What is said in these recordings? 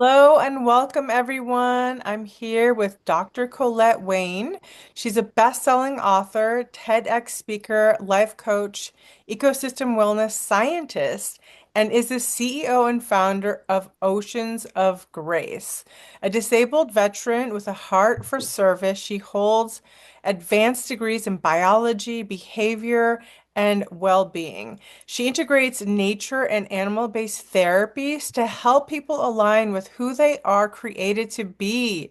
Hello and welcome, everyone. I'm here with Dr. Colette Wayne. She's a best-selling author, TEDx speaker, life coach, ecosystem wellness scientist, and is the CEO and founder of Oceans of Grace. A disabled veteran with a heart for service, she holds advanced degrees in biology, behavior, and well-being. She integrates nature and animal-based therapies to help people align with who they are created to be,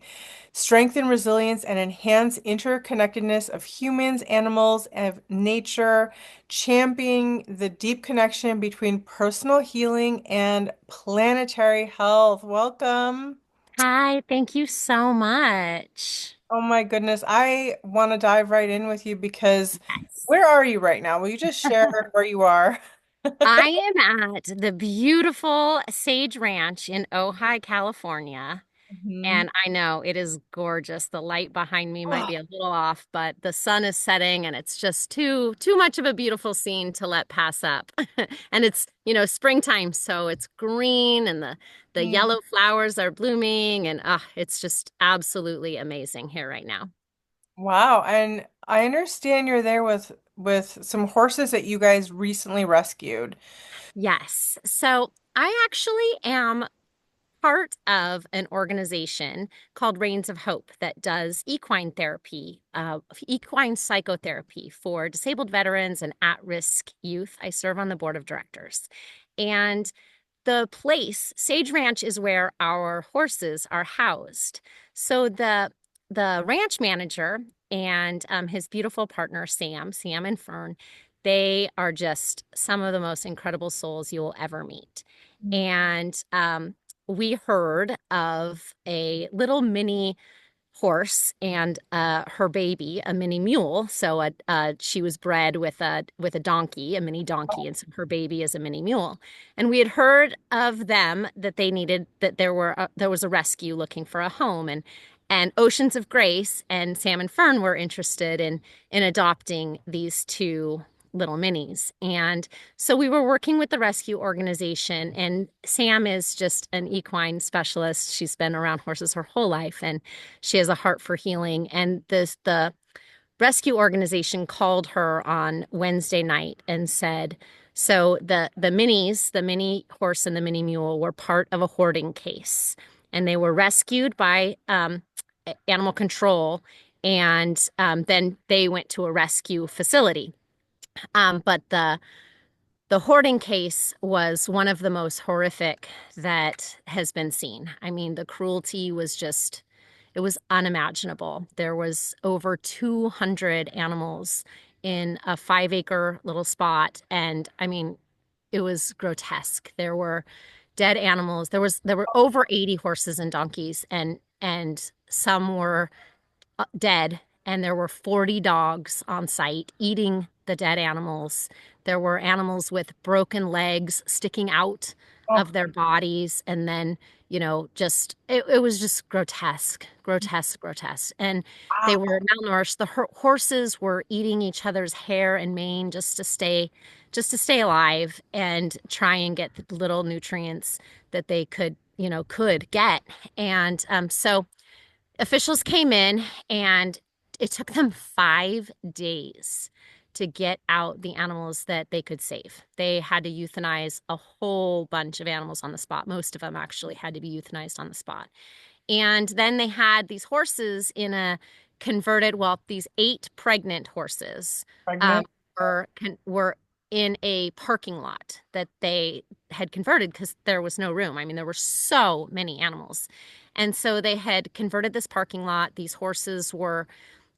strengthen resilience, and enhance interconnectedness of humans, animals, and of nature, championing the deep connection between personal healing and planetary health. Welcome. Hi, thank you so much. Oh my goodness, I want to dive right in with you because Yes. where are you right now? Will you just share where you are? I am at the beautiful Sage Ranch in Ojai, California. Mhm. And I know it is gorgeous. The light behind me might Oh, be a little off, but the sun is setting and it's just too much of a beautiful scene to let pass up. And it's springtime, so it's green and the mm. yellow flowers are blooming and it's just absolutely amazing here right now. Wow. And I understand you're there with some horses that you guys recently rescued. Yes. So I actually am part of an organization called Reins of Hope that does equine therapy, equine psychotherapy for disabled veterans and at-risk youth. I serve on the board of directors. And the place, Sage Ranch, is where our horses are housed. So the ranch manager and his beautiful partner, Sam and Fern, they are just some of the most incredible souls you will ever meet. And we heard of a little mini horse and her baby, a mini mule. So she was bred with a donkey, a mini donkey, and so her baby is a mini mule. And we had heard of them that they needed that there was a rescue looking for a home, and Oceans of Grace and Sam and Fern were interested in adopting these two little minis. And so we were working with the rescue organization, and Sam is just an equine specialist. She's been around horses her whole life, and she has a heart for healing. And the rescue organization called her on Wednesday night and said, so the minis, the mini horse and the mini mule were part of a hoarding case, and they were rescued by animal control, and then they went to a rescue facility. But the hoarding case was one of the most horrific that has been seen. I mean, the cruelty was just, it was unimaginable. There was over 200 animals in a 5 acre little spot. And I mean, it was grotesque. There were dead animals. There were over 80 horses and donkeys, and some were dead, and there were 40 dogs on site eating the dead animals. There were animals with broken legs sticking out Oh, of their bodies, and then, just it was just grotesque, grotesque, grotesque. And they wow. were malnourished. The horses were eating each other's hair and mane just to stay alive and try and get the little nutrients that they could get. And so officials came in, and it took them 5 days to get out the animals that they could save. They had to euthanize a whole bunch of animals on the spot. Most of them actually had to be euthanized on the spot. And then they had these horses in a converted, well, these 8 pregnant horses um, Pregnant. were in a parking lot that they had converted because there was no room. I mean, there were so many animals. And so they had converted this parking lot. These horses were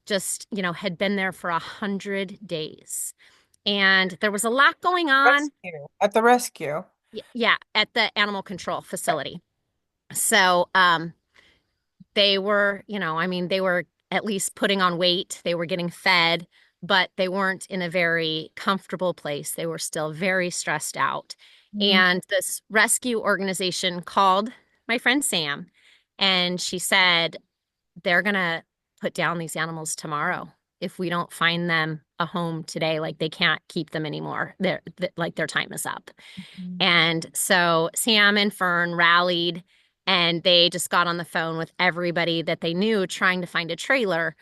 just, had been there for 100 days. And there was a lot going on. Rescue. At the rescue. Yeah, at the animal control facility. So, they were, I mean, they were at least putting on weight, they were getting fed, but they weren't in a very comfortable place. They were still very stressed out. Mm. And this rescue organization called my friend Sam, and she said, they're going to put down these animals tomorrow if we don't find them a home today. Like, they can't keep them anymore. Like, their time is up. And so Sam and Fern rallied, And they just got on the phone with everybody that they knew trying to find a trailer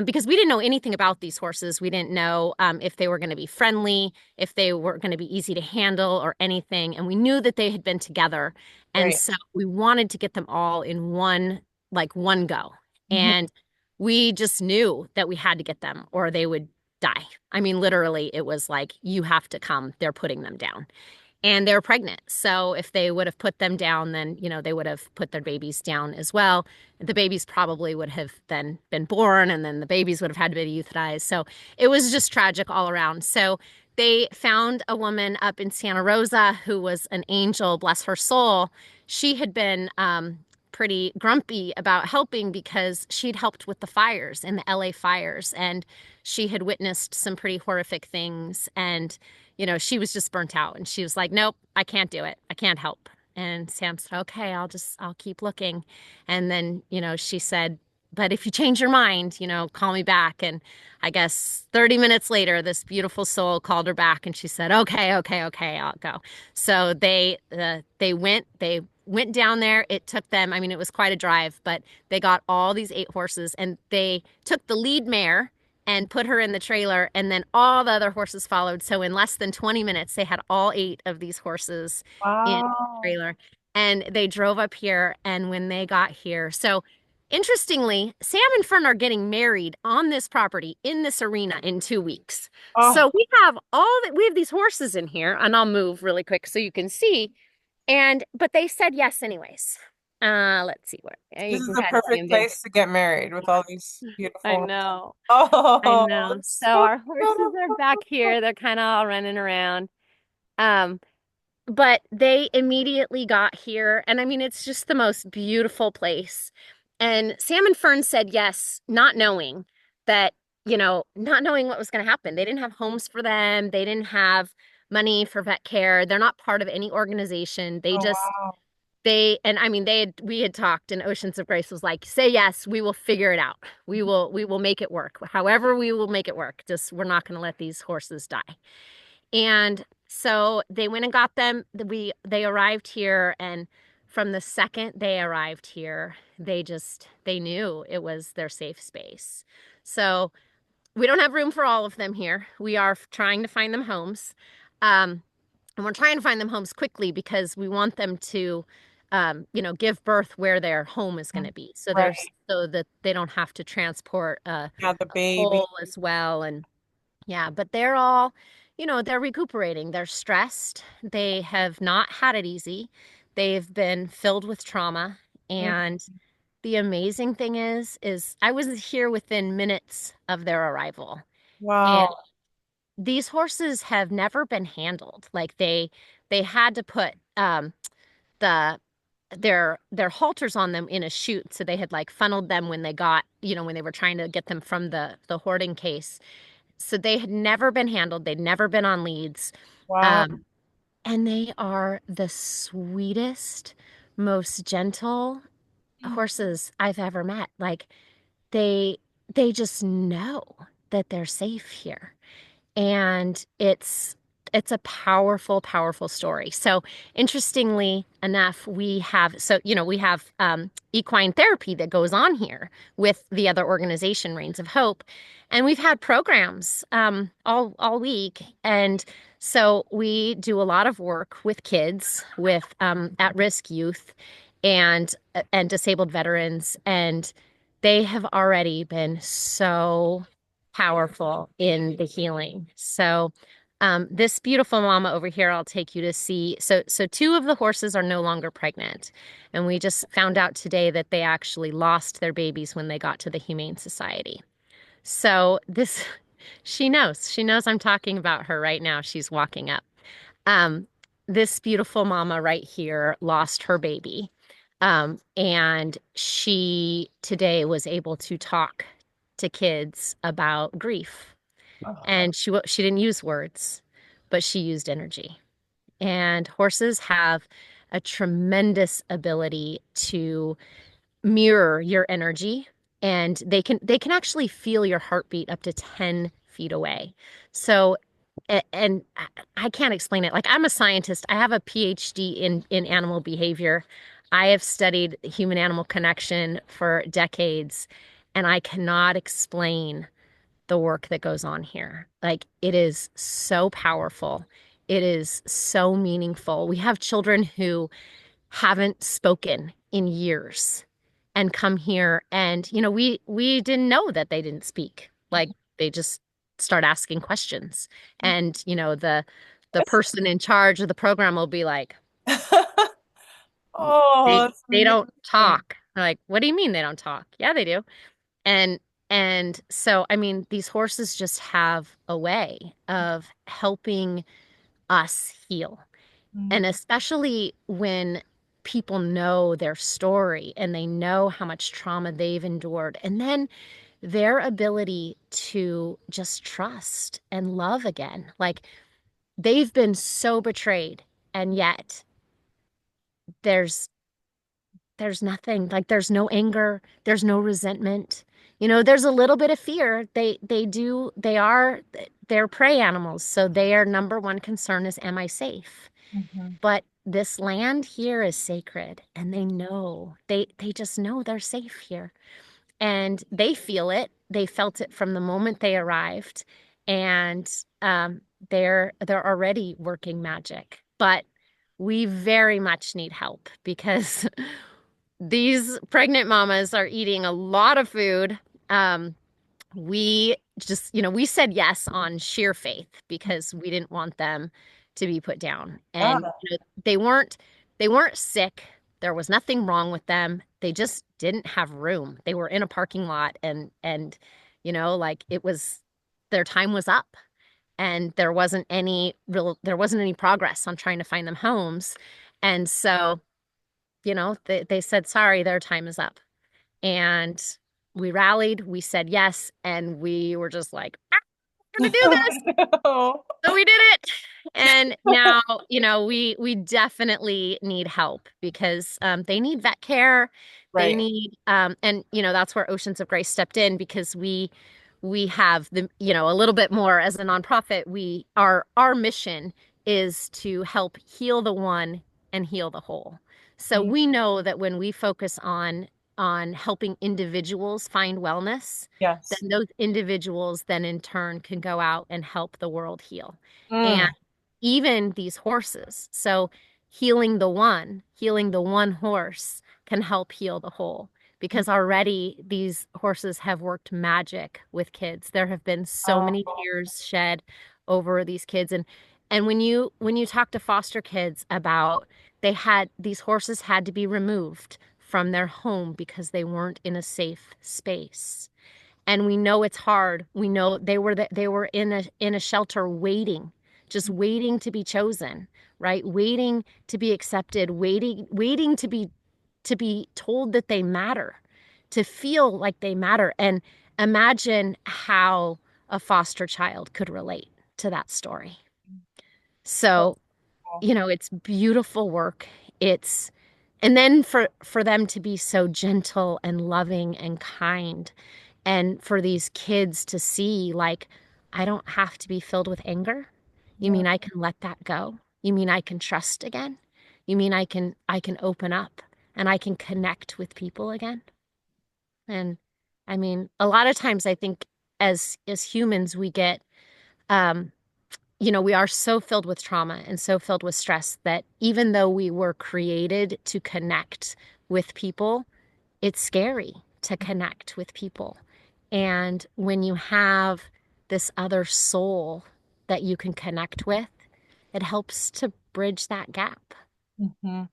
because we didn't know anything about these horses. We didn't know if they were going to be friendly, if they were going to be easy to handle or anything. And we knew that they had been together. And Right. so we wanted to get them all in one go. Mhm. And we just knew that we had to get them or they would die. I mean, literally, it was like, you have to come. They're putting them down and they're pregnant. So if they would have put them down, then, they would have put their babies down as well. The babies probably would have then been born and then the babies would have had to be euthanized. So it was just tragic all around. So they found a woman up in Santa Rosa who was an angel, bless her soul. She had been pretty grumpy about helping because she'd helped with the fires in the LA fires and she had witnessed some pretty horrific things and she was just burnt out and she was like, nope, I can't do it. I can't help. And Sam said, okay, I'll keep looking. And then, she said, but if you change your mind, call me back. And I guess 30 minutes later, this beautiful soul called her back and she said, okay, okay, okay, I'll go. So they went down there. It took them, I mean, it was quite a drive, but they got all these 8 horses and they took the lead mare and put her in the trailer, and then all the other horses followed. So in less than 20 minutes, they had all 8 of these horses in the Wow. trailer, and they drove up here. And when they got here, so interestingly, Sam and Fern are getting married on this property in this arena in 2 weeks. Oh, So we have these horses in here, and I'll move really quick so you can see. But they said yes anyways. Let's see what this you is can the kind of perfect zoom in. place to get married with all these I beautiful. know. I Oh, know. it's So so our horses are back beautiful. here. They're kind of all running around. Um, but they immediately got here. And I mean, it's just the most beautiful place. And Sam and Fern said yes, not knowing that, not knowing what was going to happen. They didn't have homes for them. They didn't have money for vet care. They're not part of any organization. Oh, wow. And I mean, we had talked and Oceans of Grace was like, say yes, we will figure it out. We will make it work. However, we will make it work. Just, we're not going to let these horses die. And so they went and got them. They arrived here, and from the second they arrived here, they knew it was their safe space. So we don't have room for all of them here. We are trying to find them homes. Um, and we're trying to find them homes quickly because we want them to, give birth where their home is going to be. Right. So that they don't have to transport Yeah, the a baby. foal as well. And yeah, but they're all, they're recuperating. They're stressed. They have not had it easy. They've been filled with trauma. Mm. And the amazing thing is I was here within minutes of their arrival. And Wow. these horses have never been handled. Like they had to put the their halters on them in a chute. So they had like funneled them when they got, when they were trying to get them from the hoarding case. So they had never been handled. They'd never been on leads. Wow. Um, and they are the sweetest, most gentle horses I've ever met. Like they they just know that they're safe here. And it's a powerful story. So interestingly enough, we have equine therapy that goes on here with the other organization, Reigns of Hope, and we've had programs all week. And so we do a lot of work with kids, with at-risk youth, and disabled veterans, and they have already been so powerful in the healing. So, this beautiful mama over here, I'll take you to see. So 2 of the horses are no longer pregnant, and we just found out today that they actually lost their babies when they got to the Humane Society. So this, she knows I'm talking about her right now. She's walking up. Um, this beautiful mama right here lost her baby. And she today was able to talk to kids about grief. Oh, And she didn't use words, but she used energy. And horses have a tremendous ability to mirror your energy, and they can actually feel your heartbeat up to 10 feet away. So and I can't explain it. Like, I'm a scientist. I have a PhD in animal behavior. I have studied human animal connection for decades, and I cannot explain the work that goes on here. Like, it is so powerful. It is so meaningful. We have children who haven't spoken in years and come here, and we didn't know that they didn't speak. Like, they just start asking questions, and the person in charge of the program will be like, Oh, they that's they don't amazing. talk. They're like, what do you mean they don't talk? Yeah, they do. And so, I mean, these horses just have a way of helping us heal. Mm, And especially when people know their story and they know how much trauma they've endured, and then their ability to just trust and love again. Like, they've been so betrayed, and yet there's there's nothing. Like, there's no anger, there's no resentment. There's a little bit of fear. They're prey animals, so their number one concern is, am I safe? mhm, But this land here is sacred, and they just know they're safe here. And they feel it. They felt it from the moment they arrived. And they're already working magic. But we very much need help because these pregnant mamas are eating a lot of food. Um, we just, we said yes on sheer faith because we didn't want them to be put down. And yeah. they weren't sick. There was nothing wrong with them. They just didn't have room. They were in a parking lot, and like, it was, their time was up, and there wasn't any progress on trying to find them homes. And so, they said, sorry, their time is up. And we rallied, we said yes, and we were just like, we're gonna do this. Oh, So we did it. And now, we definitely need help because they need vet care. They right. need and that's where Oceans of Grace stepped in because we have a little bit more as a nonprofit. Our mission is to help heal the one and heal the whole. So Mm, we know that when we focus on helping individuals find wellness, yes. then those individuals then in turn can go out and help the world heal. And Mm, even these horses. So healing the one horse can help heal the whole because already these horses have worked magic with kids. There have been so many oh, tears shed over these kids. And when you talk to foster kids about, these horses had to be removed from their home because they weren't in a safe space. And we know it's hard. We know they were in a shelter waiting, just waiting to be chosen, right? Waiting to be accepted, waiting to be told that they matter, to feel like they matter. And imagine how a foster child could relate to that story. So, oh, it's beautiful work. And then for them to be so gentle and loving and kind, and for these kids to see, like, I don't have to be filled with anger. You yeah. mean I can let that go? You mean I can trust again? You mean I can open up and I can connect with people again? And I mean, a lot of times I think as humans we get um we are so filled with trauma and so filled with stress that even though we were created to connect with people, it's scary to connect with people. And when you have this other soul that you can connect with, it helps to bridge that gap. Mhm.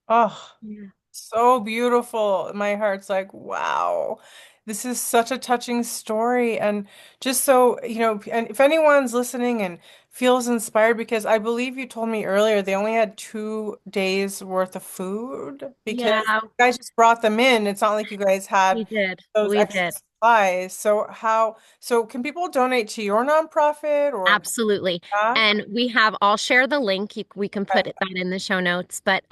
Oh. Yeah. So beautiful. My heart's like, wow, this is such a touching story. And just so, and if anyone's listening and feels inspired, because I believe you told me earlier they only had 2 days worth of food because Yeah, you guys just brought them in. It's not like you guys we had did. those We extra did. supplies. So can people donate to your nonprofit or Absolutely. that? And I'll share the link. We can put that in the show notes. But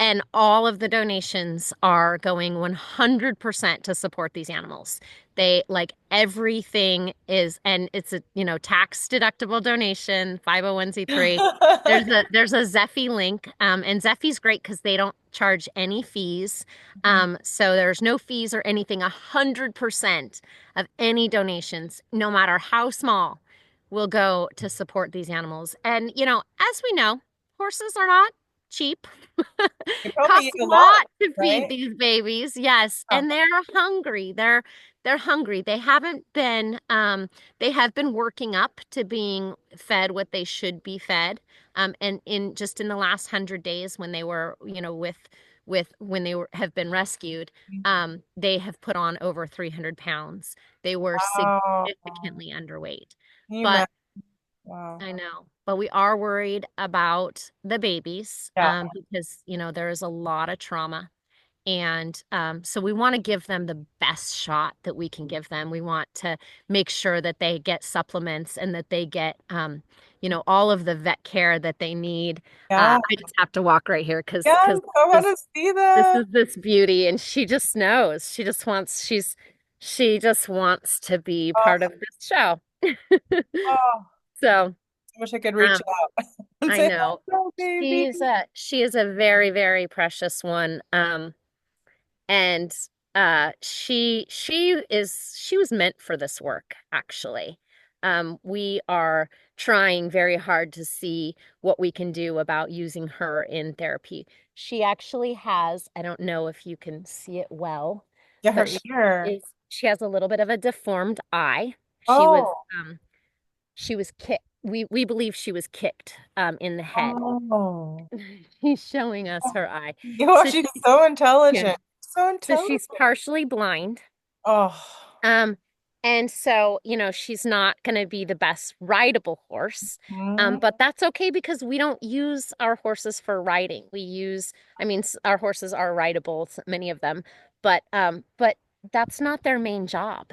And all of the donations are going 100% to support these animals. They like everything is, and it's a, tax deductible donation, 501(c)(3). There's a Zeffy link, and Zeffy's great because they don't charge any fees. So there's no fees or anything. 100% of any donations, no matter how small, will go to support these animals. And as we know, horses are not cheap. They probably Costs eat a a lot, lot to feed right? these babies. Yes, Oh, and they're hungry. They're hungry. They have been working up to being fed what they should be fed. And in the last 100 days when they were, when they have been rescued, they have put on over 300 pounds. They were wow. significantly underweight. Can you But imagine? Wow. I know, but we are worried about the babies, Yeah. because there is a lot of trauma, and so we want to give them the best shot that we can give them. We want to make sure that they get supplements and that they get all of the vet care that they need. Yeah. I just have to walk right here because Yes, I want this to see this that. is this beauty, and she just knows. She just wants to be Oh, part of this show. oh, So. I wish I could reach Um, out and I say, know. hello, baby. She is a very, very precious one. And she was meant for this work, actually. We are trying very hard to see what we can do about using her in therapy. She actually has, I don't know if you can see it well, Yeah, her but ear. she has a little bit of a deformed eye. She was Oh, um she was kicked. We believe she was kicked in the head. oh. He's showing us her eye. You are, So she's she, so yeah. intelligent. So So she's intelligent. partially blind. Oh. Um, and so, she's not going to be the best rideable horse. Hmm. But that's okay because we don't use our horses for riding. I mean, our horses are rideable, many of them, but that's not their main job.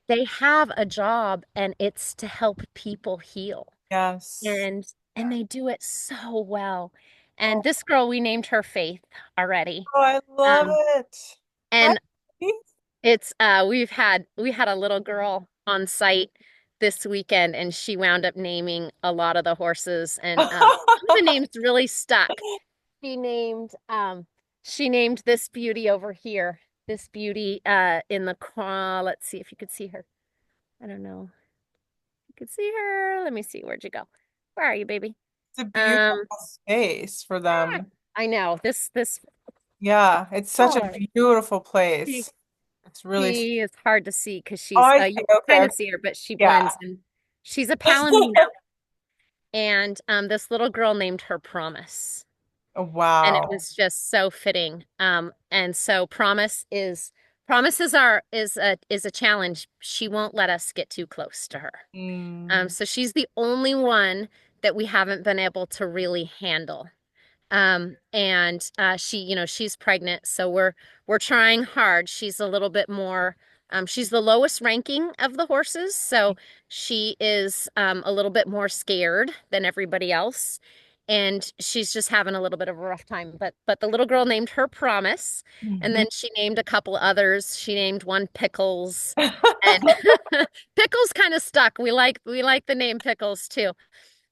They have a job and it's to help people heal. Yes. And they do it so well. Oh, And this girl, we named her Faith already. I love Um, it. Hi. and it's we had a little girl on site this weekend, and she wound up naming a lot of the horses, and some of the names really stuck. She named this beauty over here, this beauty in the craw. Let's see if you could see her. I don't know. You could see her. Let me see. Where'd you go? Where are you, baby? It's a beautiful Um, space for them. I know this Yeah, it's such a oh, beautiful she place. It's really, she is hard to see because oh, she's I see. you Okay, kind okay. of see her, but she Yeah. blends in. She's a Palomino, and this little girl named her Promise, Oh, and it wow. was just so fitting. And so Promise is a challenge. She won't let us get too close to her. Mm. So she's the only one that we haven't been able to really handle. And she's pregnant, so we're trying hard. She's a little bit more, she's the lowest ranking of the horses, so she is a little bit more scared than everybody else. And she's just having a little bit of a rough time. But the little girl named her Promise, and Mhm. then she named a couple others. She named one Pickles, and Pickles kind of stuck. We like the name Pickles too.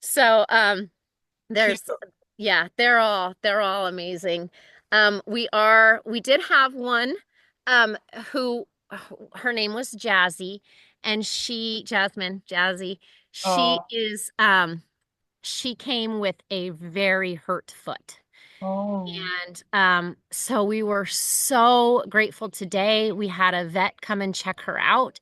So Cute. there's yeah, they're all amazing. We did have one who her name was Jazzy, and Jazzy. She Oh, is she came with a very hurt foot. oh, And so we were so grateful today. We had a vet come and check her out,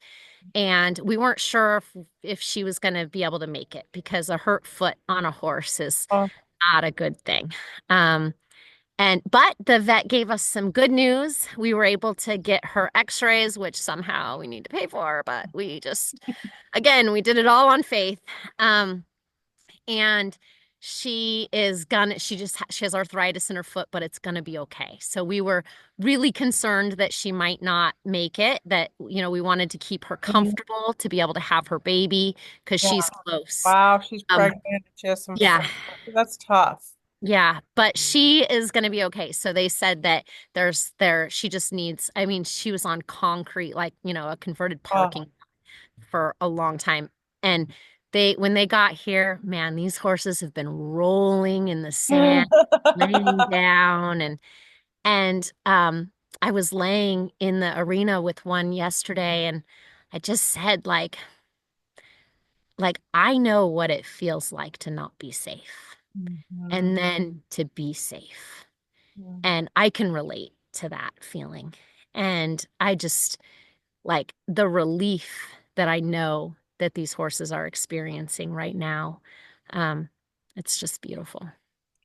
and we weren't sure if she was going to be able to make it because a hurt foot on a horse is oh. not a good thing. Um, but the vet gave us some good news. We were able to get her x-rays, which somehow we need to pay for, but again, we did it all on faith. And she has arthritis in her foot, but it's gonna be okay. So we were really concerned that she might not make it, that, we wanted to keep her Mhm. comfortable to be able to have her baby because Yeah. she's close. Wow, she's Um, pregnant. She has some yeah, foot. That's tough. Yeah, but she is going to be okay. So they said that she just needs, I mean, she was on concrete, like, a converted Oh. parking for a long time. And when they got here, man, these horses have been rolling in the sand, laying down, and I was laying in the arena with one yesterday, and I just said, I know what it feels like to not be safe Mhm. and then to be safe. Mhm. And I can relate to that feeling. And I just like the relief that I know that these horses are experiencing right now. Um, it's just beautiful.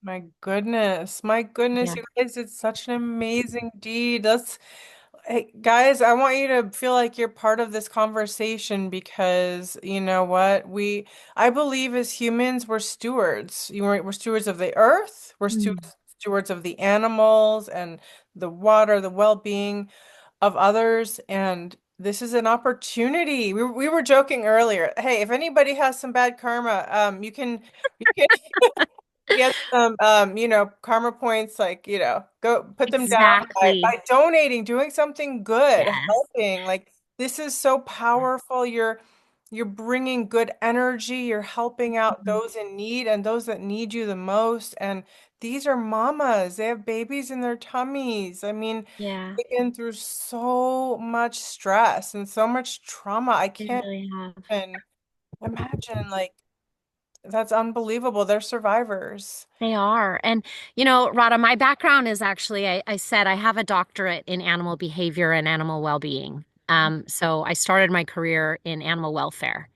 My goodness. My goodness, Yeah. you guys, it's such an amazing deed. Hey, guys, I want you to feel like you're part of this conversation because you know what? I believe as humans, we're stewards. We're stewards of the earth, we're Mm. stewards of the animals and the water, the well-being of others. And this is an opportunity. We were joking earlier. Hey, if anybody has some bad karma, you can get some karma points, like, go put them down Exactly. by donating, doing something good, Yes. helping. Like, this is so powerful. You're bringing good energy, you're helping out Mhm. those in need and those that need you the most. And these are mamas. They have babies in their tummies. I mean, Yeah, they've been through so much stress and so much trauma. I they can't really have. even imagine. Like, that's unbelievable. They're survivors. They are. And, Radha, my background is actually, I said I have a doctorate in animal behavior and animal well-being. So I started my career in animal welfare.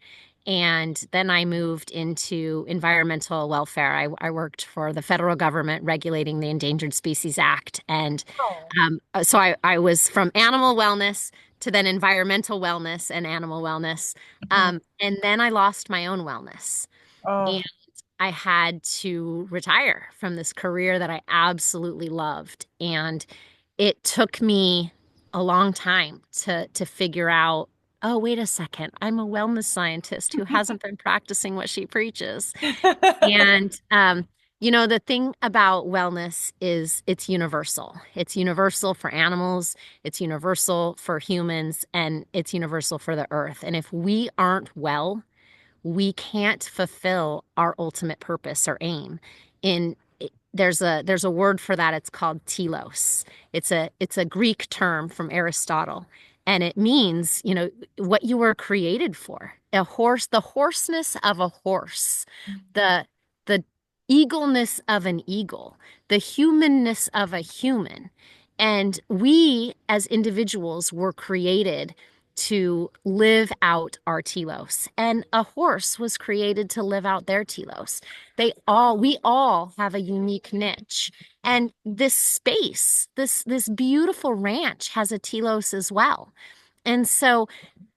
And then I moved into environmental welfare. I worked for the federal government regulating the Endangered Species Act. And Oh. so I was from animal wellness to then environmental wellness and animal wellness. Mhm. And then I lost my own wellness. Oh. I had to retire from this career that I absolutely loved. And it took me a long time to figure out, oh, wait a second, I'm a wellness scientist who hasn't been practicing what she preaches. And the thing about wellness is it's universal. It's universal for animals, it's universal for humans, and it's universal for the earth. And if we aren't well, we can't fulfill our ultimate purpose or aim. In there's a word for that. It's called telos. It's a Greek term from Aristotle, and it means, what you were created for. A horse, the hoarseness of a horse, the the eagleness of an eagle, the humanness of a human. And we as individuals were created to live out our telos. And a horse was created to live out their telos. We all have a unique niche. And this space, this beautiful ranch has a telos as well. And so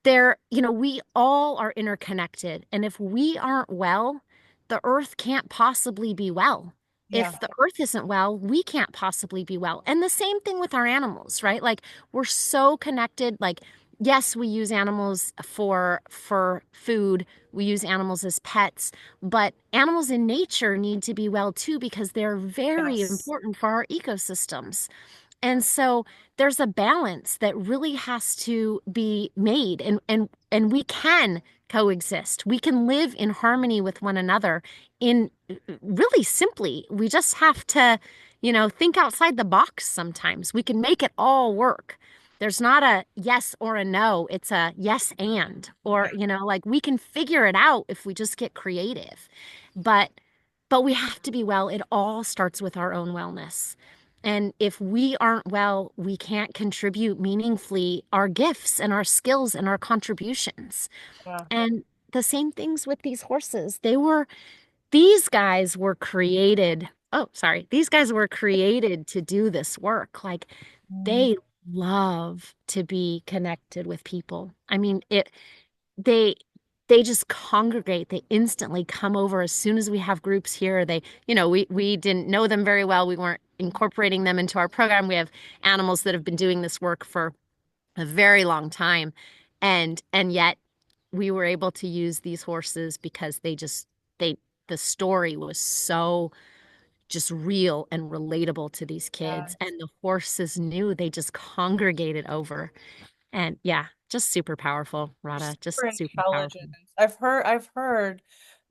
we all are interconnected. And if we aren't well, the earth can't possibly be well. Yeah. If the earth isn't well, we can't possibly be well. And the same thing with our animals, right? Like, we're so connected. Like, yes, we use animals for food. We use animals as pets, but animals in nature need to be well too because they're very Yes. important for our ecosystems. And so there's a balance that really has to be made, and we can coexist. We can live in harmony with one another in really simply. We just have to, think outside the box sometimes. We can make it all work. There's not a yes or a no. It's a yes and, or, like, we can figure it out if we just get creative. But we have to be well. It all starts with our own wellness. And if we aren't well, we can't contribute meaningfully our gifts and our skills and our contributions. Yeah. And the same things with these horses. These guys were created. Oh, sorry. These guys were created to do this work. Like, Mm. they love to be connected with people. I mean, they they just congregate. They instantly come over as soon as we have groups here. We didn't know them very well. We weren't incorporating them into our program. We have animals that have been doing this work for a very long time. And yet we were able to use these horses because the story was so just real and relatable to these kids. And Yes. the horses knew, they just congregated over. And yeah, just super powerful, They're Radha, super just super intelligent. powerful. I've heard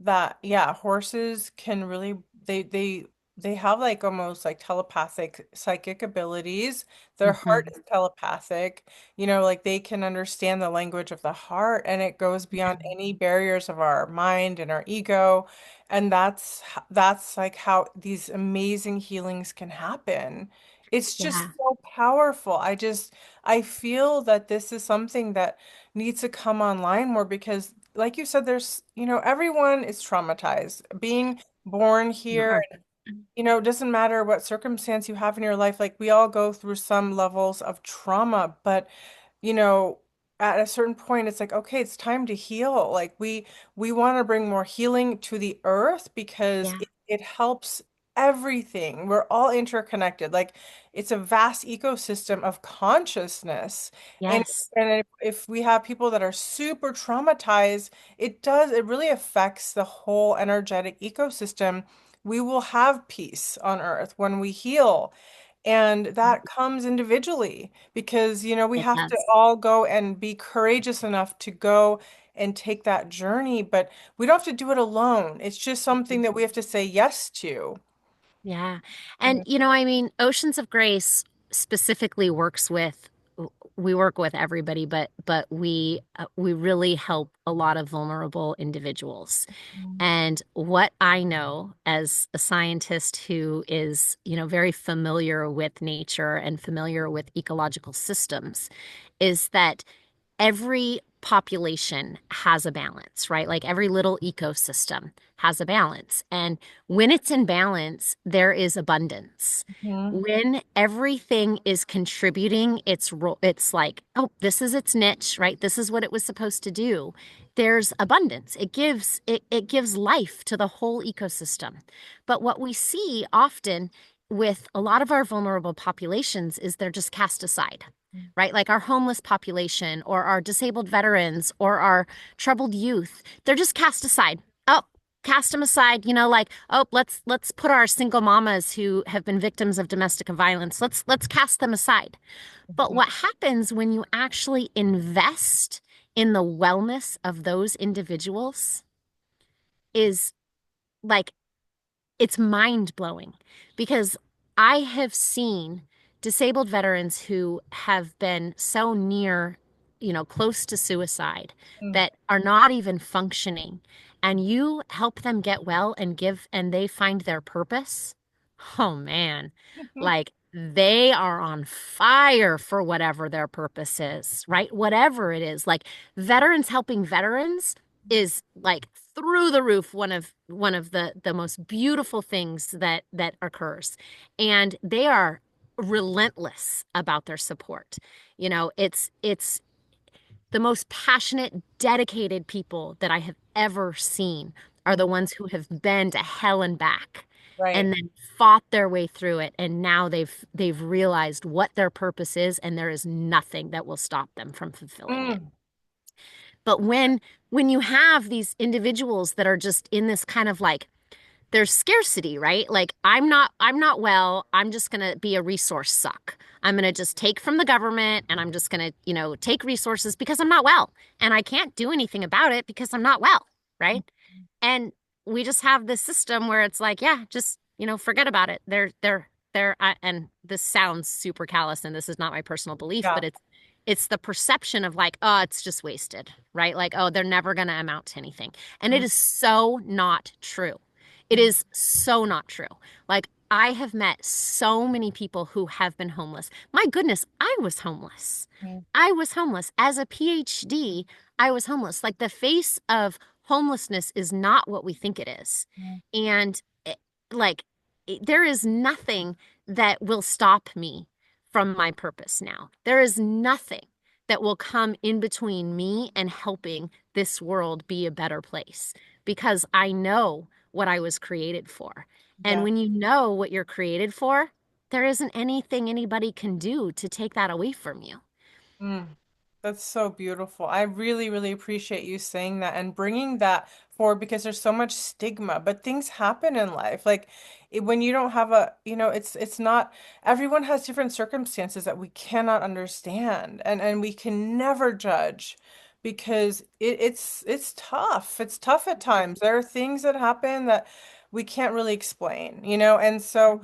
that yeah, horses can really they have like almost like telepathic psychic abilities. Their heart Mhm. is telepathic. You know, like they can understand the language of the heart and it goes Yeah. beyond any barriers of our mind and our ego. And that's like how these amazing healings can happen. It's just Yeah. so powerful. I feel that this is something that needs to come online more because, like you said, everyone is traumatized. Being born We here, are. it doesn't matter what circumstance you have in your life, like we all go through some levels of trauma, but you know, at a certain point, it's like, okay, it's time to heal. Like we want to bring more healing to the earth because Yeah. it helps everything. We're all interconnected. Like it's a vast ecosystem of consciousness. And Yes. if we have people that are super traumatized, it really affects the whole energetic ecosystem. We will have peace on earth when we heal. And that comes individually because, we It have to does. all go and be courageous enough to go and take that journey, but we don't have to do it alone. It's just something that we have to say yes to. Yeah. And Yeah. I mean, Oceans of Grace specifically works with, we work with everybody, but we really help a lot of vulnerable individuals. And what I know as a scientist who is, very familiar with nature and familiar with ecological systems is that every population has a balance, right? Like every little ecosystem has a balance. And when it's in balance, there is abundance. Mhm. When everything is contributing its role, it's like, oh, this is its niche, right? This is what it was supposed to do. There's abundance. It gives life to the whole ecosystem. But what we see often with a lot of our vulnerable populations is they're just cast aside, right? Like our homeless population or our disabled veterans or our troubled youth, they're just cast aside. Oh, cast them aside, like, oh, let's put our single mamas who have been victims of domestic violence. Let's cast them aside. But what happens when you actually invest in the wellness of those individuals is like it's mind blowing because I have seen disabled veterans who have been so near, close to suicide Mhm. that are not even functioning. And you help them get well and they find their purpose. Oh man, like they are on fire for whatever their purpose is, right? Whatever it is. Like veterans helping veterans is like through the roof one of the most beautiful things that occurs, and they are relentless about their support. It's the most passionate, dedicated people that I have ever seen are the ones who have been to hell and back and Right. then fought their way through it, and now they've realized what their purpose is, and there is nothing that will stop them from fulfilling it. Mm. But when you have these individuals that are just in this kind of like there's scarcity, right? Like I'm not well, I'm just going to be a resource suck. I'm going to just take from the government and I'm just going to, take resources because I'm not well and I can't do anything about it because I'm not well, right? And we just have this system where it's like, yeah, just, forget about it. And this sounds super callous and this is not my personal belief, Yeah. but it's the perception of like, oh, it's just wasted, right? Like, oh, they're never going to amount to anything. And it Mhm. is so not true. It is so not true. Like, I have met so many people who have been homeless. My goodness, I was homeless. Mhm. I was homeless. As a PhD, I was homeless. Like, the face of homelessness is not what we think it is. And like, there is nothing that will stop me from my purpose now. There is nothing that will come in between me and helping this world be a better place because I know what I was created for. And Yeah. when you know what you're created for, there isn't anything anybody can do to take that away from you. Mm. That's so beautiful. I really, really appreciate you saying that and bringing that forward because there's so much stigma, but things happen in life. Like when you don't have a, it's not everyone has different circumstances that we cannot understand and we can never judge because it's tough. It's tough at times. There are things that happen that we can't really explain, and so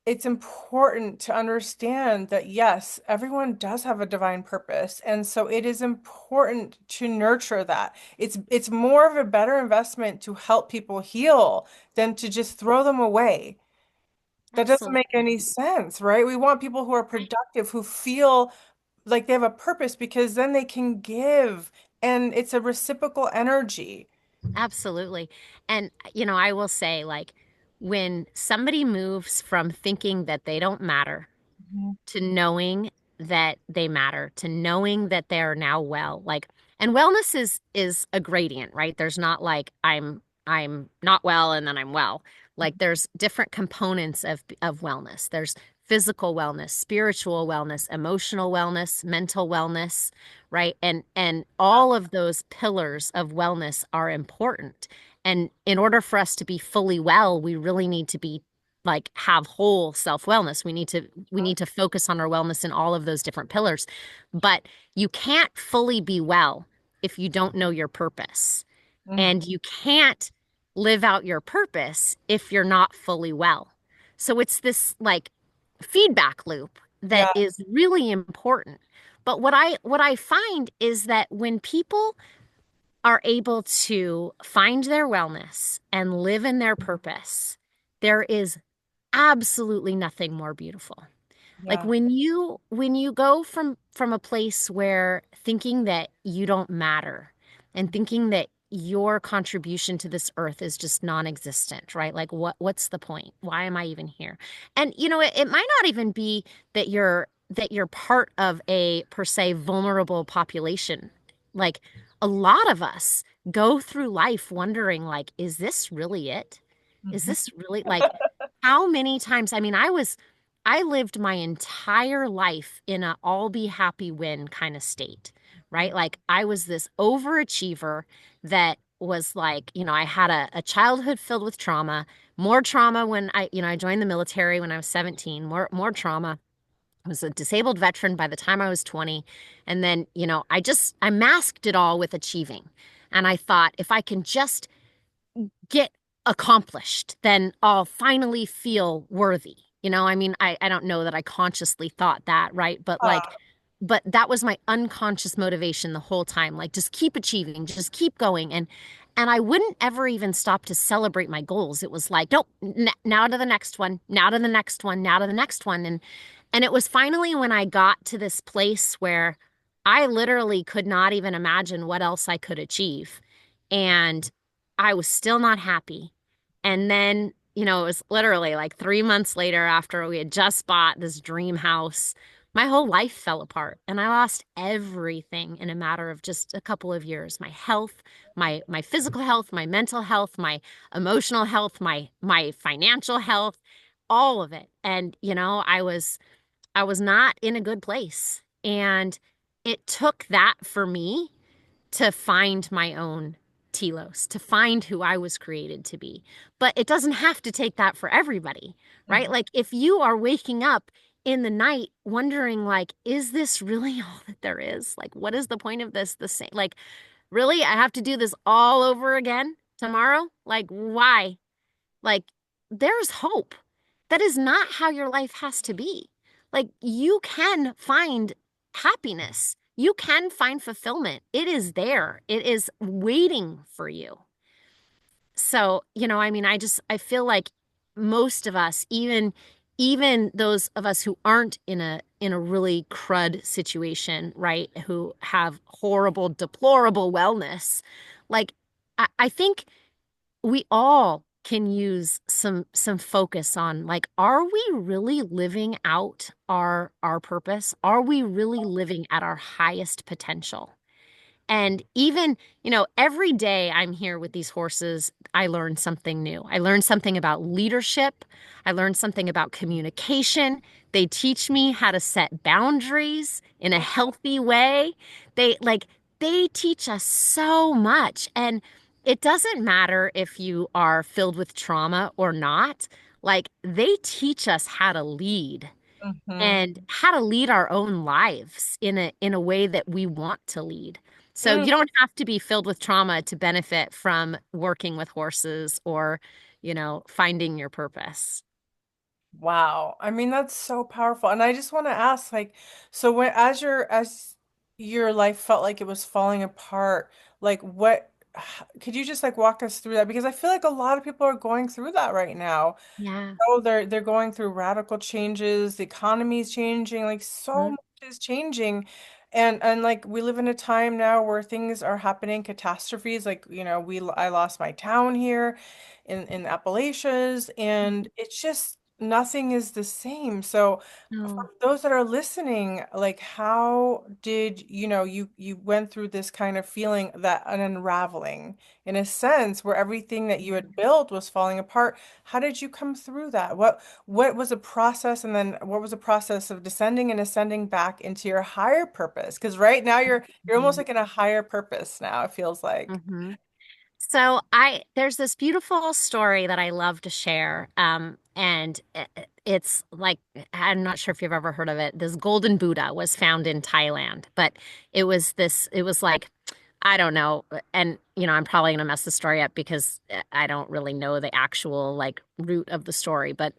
it's important to understand that yes, everyone does have a divine purpose, and so it is important to nurture that. It's more of a better investment to help people heal than to just throw them away. That doesn't make Absolutely. any sense, right? We want people who are productive, who feel like they have a purpose because then they can give, and it's a reciprocal energy. Absolutely. And, I will say, like, when somebody moves from thinking that they don't matter Mhm. to knowing that they matter, to knowing that they're now well, like, and wellness is a gradient, right? There's not like I'm not well and then I'm well. Like there's different components of wellness. There's physical wellness, spiritual wellness, emotional wellness, mental wellness, right? And all of those pillars of wellness are important. And in order for us to be fully well, we really need to be like have whole self-wellness. We need to focus on our wellness in all of those different pillars. But you can't fully be well if you don't know your purpose. Mhm. And you can't live out your purpose if you're not fully well. So it's this like feedback loop that Yeah. is really important. But what I find is that when people are able to find their wellness and live in their purpose, there is absolutely nothing more beautiful. Like Yeah. when you go from a place where thinking that you don't matter and thinking that your contribution to this earth is just non-existent, right? Like what's the point? Why am I even here? And it might not even be that you're part of a per se vulnerable population. Like a lot of us go through life wondering like, is this really it? Is Mhm. this really like how many times? I mean, I lived my entire life in a all be happy win kind of state, right? Like I was this overachiever that was like, I had a childhood filled with trauma, more trauma when I joined the military when I was 17, more trauma. I was a disabled veteran by the time I was 20. And then, I masked it all with achieving. And I thought if I can just get accomplished, then I'll finally feel worthy. I mean, I don't know that I consciously thought that, right? But that was my unconscious motivation the whole time. Like, just keep achieving, just keep going. And I wouldn't ever even stop to celebrate my goals. It was like, nope, now to the next one, now to the next one, now to the next one. And it was finally when I got to this place where I literally could not even imagine what else I could achieve. And I was still not happy. And then, it was literally like 3 months later after we had just bought this dream house, my whole life fell apart and I lost everything in a matter of just a couple of years. My health, my physical health, my mental health, my emotional health, my financial health, all of it. And, I was not in a good place. And it took that for me to find my own telos, to find who I was created to be. But it doesn't have to take that for everybody, right? Mhm. Like if you are waking up in the night wondering like, is this really all that there is? Like, what is the point of this? The same, like, really, I have to do this all over again tomorrow? Like, why? Like, there's hope. That is not how your life has to be. Like, you can find happiness, you can find fulfillment. It is there, it is waiting for you. So, I mean, I feel like most of us, even those of us who aren't in a really crud situation, right, who have horrible, deplorable wellness, like I think we all can use some focus on like are we really living out our purpose? Are we really living at our highest potential? And even, every day I'm here with these horses, I learn something new. I learn something about leadership. I learn something about communication. They teach me how to set boundaries in a healthy way. They teach us so much. And it doesn't matter if you are filled with trauma or not. Like they teach us how to lead Mm-hmm. and how to lead our own lives in a way that we want to lead. So Mm, you don't have to be filled with trauma to benefit from working with horses or, finding your purpose. wow. I mean, that's so powerful. And I just want to ask, like, so when as your life felt like it was falling apart, like could you just like walk us through that? Because I feel like a lot of people are going through that right now. Yeah. Oh, they're going through radical changes. The economy is changing. Like so Mhm. much is changing, and like we live in a time now where things are happening, catastrophes. Like I lost my town here, in Appalachias, and it's just nothing is the same. So for No. those that are listening, like how did you went through this kind of feeling that an unraveling in a sense where everything that you had built was falling apart. How did you come through that? What was a process, and then what was a process of descending and ascending back into your higher purpose? Because right now you're almost Mhm. like in a higher purpose now, it feels like. Mhm. So there's this beautiful story that I love to share. And it's like, I'm not sure if you've ever heard of it. This golden Buddha was found in Thailand, but it was like, I don't know. And, I'm probably going to mess the story up because I don't really know the actual like root of the story. But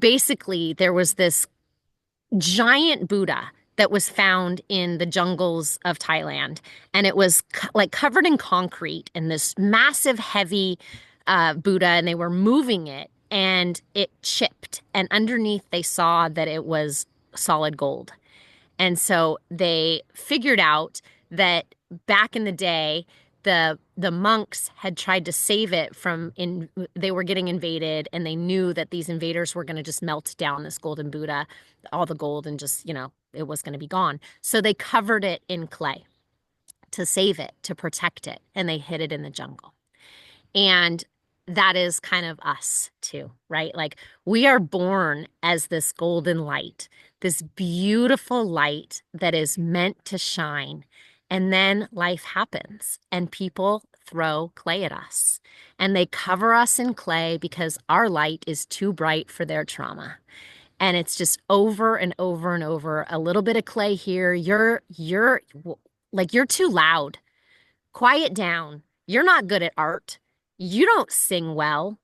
basically there was this giant Buddha that was found in the jungles of Thailand. And it was like covered in concrete and this massive, heavy Buddha, and they were moving it and it chipped. And underneath, they saw that it was solid gold. And so they figured out that back in the day, the monks had tried to save it from in they were getting invaded, and they knew that these invaders were going to just melt down this golden Buddha, all the gold, and just, it was going to be gone. So they covered it in clay to save it, to protect it, and they hid it in the jungle. And that is kind of us too, right? Like we are born as this golden light, this beautiful light that is meant to shine. And then life happens and people throw clay at us and they cover us in clay because our light is too bright for their trauma. And it's just over and over and over, a little bit of clay here. You're like, you're too loud. Quiet down. You're not good at art. You don't sing well.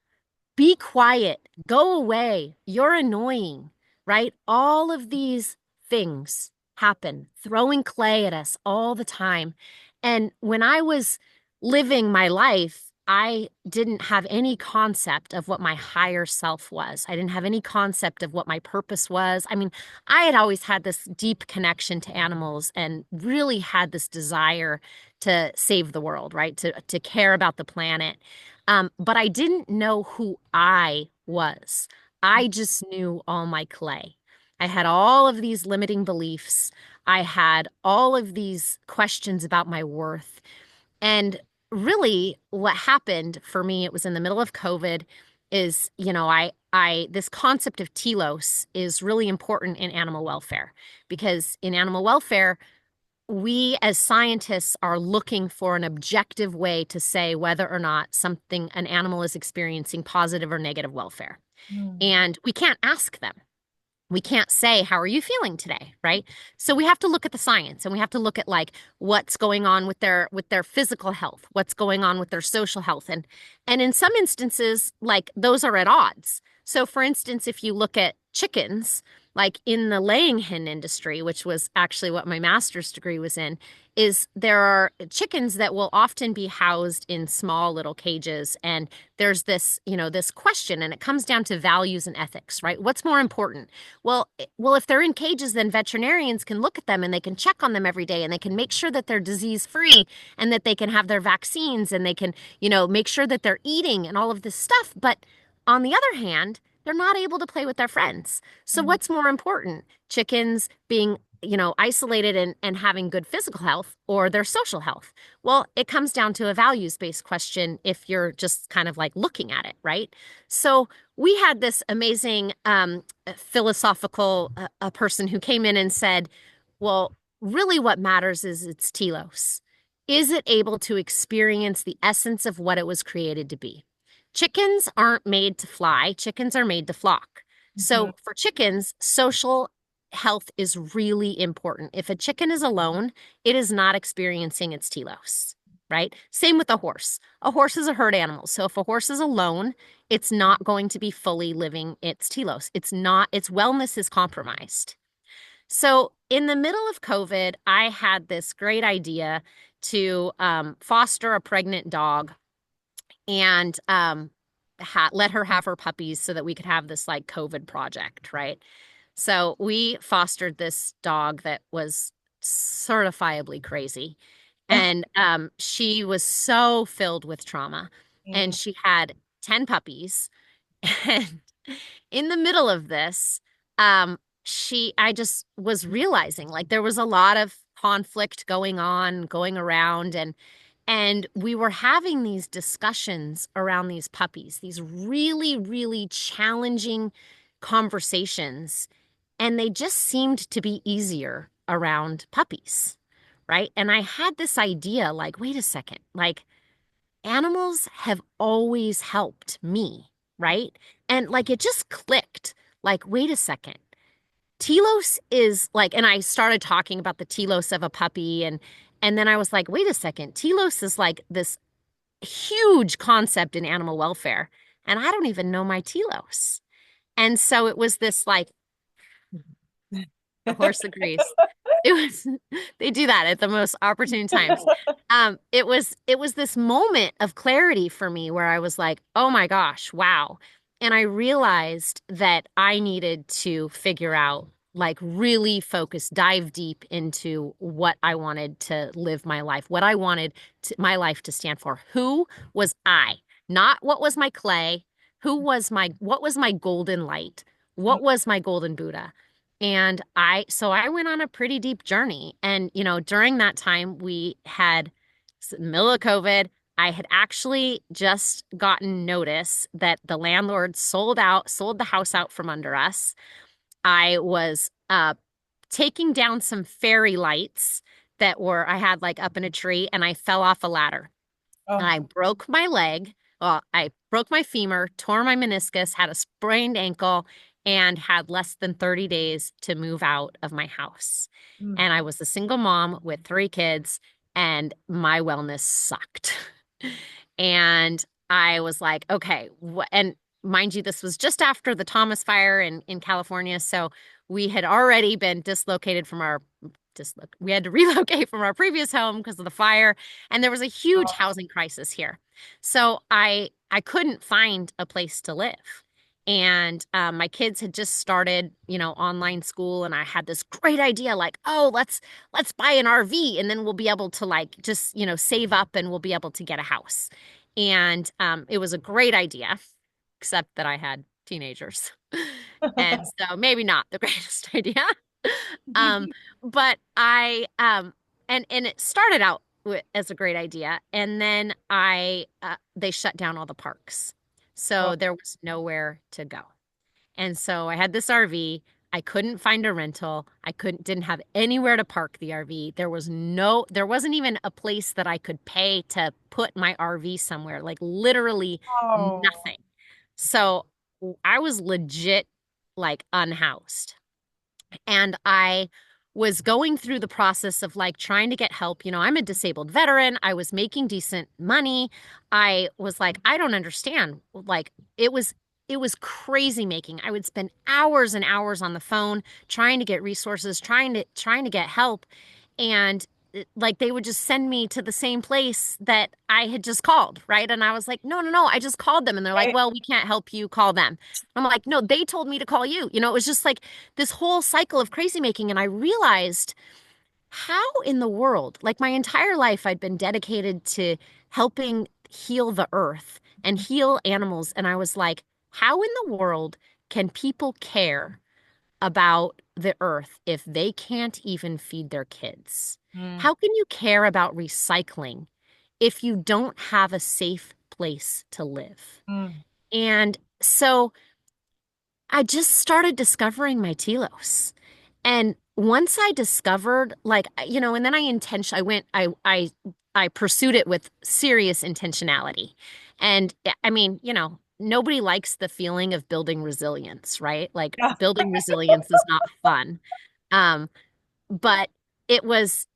Be quiet. Go away. You're annoying, right? All of these things happen, throwing clay at us all the time. And when I was living my life, I didn't have any concept of what my higher self was. I didn't have any concept of what my purpose was. I mean, I had always had this deep connection to animals and really had this desire to save the world, right? To care about the planet. But I didn't know who I was. I just knew all my clay. I had all of these limiting beliefs. I had all of these questions about my worth. And really, what happened for me, it was in the middle of COVID, is, this concept of telos is really important in animal welfare because in animal welfare, we as scientists are looking for an objective way to say whether or not an animal is experiencing positive or negative welfare. Mm. And we can't ask them. We can't say, how are you feeling today? Right. So we have to look at the science and we have to look at like what's going on with their physical health, what's going on with their social health. And in some instances, like those are at odds. So for instance, if you look at chickens, like in the laying hen industry, which was actually what my master's degree was in, is there are chickens that will often be housed in small little cages. And there's this question, and it comes down to values and ethics, right? What's more important? Well, if they're in cages, then veterinarians can look at them and they can check on them every day and they can make sure that they're disease free and that they can have their vaccines and they can, make sure that they're eating and all of this stuff. But on the other hand, they're not able to play with their friends. So Mm. what's more important? Chickens being isolated and having good physical health or their social health? Well, it comes down to a values-based question if you're just kind of like looking at it, right? So we had this amazing philosophical a person who came in and said, well, really what matters is its telos. Is it able to experience the essence of what it was created to be? Chickens aren't made to fly, chickens are made to flock. Mhm. So for chickens, social health is really important. If a chicken is alone, it is not experiencing its telos, right? Same with a horse. A horse is a herd animal. So if a horse is alone, it's not going to be fully living its telos. It's not, its wellness is compromised. So in the middle of COVID, I had this great idea to foster a pregnant dog and let her have her puppies so that we could have this like COVID project, right? So we fostered this dog that was certifiably crazy. And she was so filled with trauma. And Mm. she had 10 puppies. And in the middle of this, I just was realizing like there was a lot of conflict going around, and we were having these discussions around these puppies, these really, really challenging conversations. And they just seemed to be easier around puppies, right? And I had this idea like, wait a second, like animals have always helped me, right? And like it just clicked. Like, wait a second. Telos is like, and I started talking about the telos of a puppy, and then I was like, wait a second. Telos is like this huge concept in animal welfare, and I don't even know my telos. And so it was this like the horse agrees. It was they do that at the most opportune times. It was this moment of clarity for me where I was like, "Oh my gosh, wow." And I realized that I needed to figure out like really focus, dive deep into what I wanted to live my life, what I wanted my life to stand for. Who was I? Not what was my clay, what was my golden light? What was my golden Buddha? And so I went on a pretty deep journey. And, during that time, we had middle of COVID. I had actually just gotten notice that the landlord sold the house out from under us. I was taking down some fairy lights I had like up in a tree, and I fell off a ladder and Oh. I broke my leg. Well, I broke my femur, tore my meniscus, had a sprained ankle, and had less than 30 days to move out of my house. Mm. And I was a single mom with 3 kids, and my wellness sucked. And I was like, okay, and mind you, this was just after the Thomas fire in California. So we had already been dislocated from we had to relocate from our previous home because of the fire, and there was a huge Oh. housing crisis here. So I couldn't find a place to live. And my kids had just started, online school, and I had this great idea, like, oh, let's buy an RV, and then we'll be able to like just, save up, and we'll be able to get a house. And it was a great idea, except that I had teenagers, and so maybe not the greatest idea. Um, but and it started out as a great idea, and then they shut down all the parks, Oh. so there was nowhere to go. And so I had this RV. I couldn't find a rental. Didn't have anywhere to park the RV. There wasn't even a place that I could pay to put my RV somewhere, like literally Oh. nothing. So I was legit like unhoused. And I was going through the process of like trying to get help. I'm a disabled veteran. I was making decent money. I was like, I don't understand. Like it was crazy making. I would spend hours and hours on the phone trying to get resources, trying to get help. And like they would just send me to the same place that I had just called, right? And I was like, no, no, no, I just called them. And they're like, Right. well, we can't help you, call them. I'm like, no, they told me to call you. It was just like this whole cycle of crazy making. And I realized how in the world, like my entire life, I'd been dedicated to helping heal the earth and heal animals. And I was like, how in the world can people care about the earth if they can't even feed their kids? Mm, How can you care about recycling if you don't have a safe place to live? mm. And so I just started discovering my telos. And once I discovered, like, and then I pursued it with serious intentionality. And I mean, nobody likes the feeling of building resilience, right? Like Yeah. building resilience is not fun. Um, but it was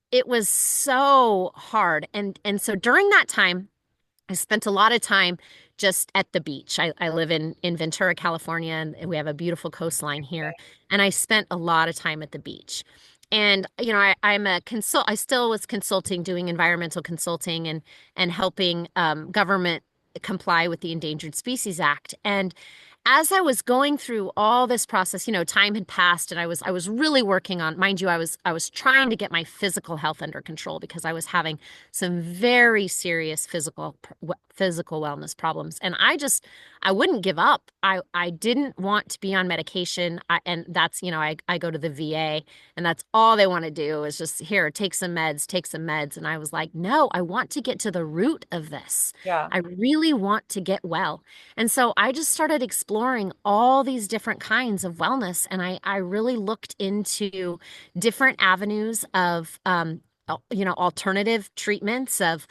so hard. And so during that time, I spent a lot of time just at the beach. I live in Ventura, California, and we have a beautiful coastline here. And I spent a lot of time at the beach. And I'm a I still was consulting, doing environmental consulting and helping government comply with the Endangered Species Act. And as I was going through all this process, time had passed and I was really working on, mind you, I was trying to get my physical health under control because I was having some very serious physical wellness problems. And I wouldn't give up. I didn't want to be on medication. And that's, I go to the VA and that's all they want to do is just here, take some meds, take some meds. And I was like, no, I want to get to the root of this. Yeah. I really want to get well. And so I just started exploring all these different kinds of wellness. And I really looked into different avenues of, alternative treatments of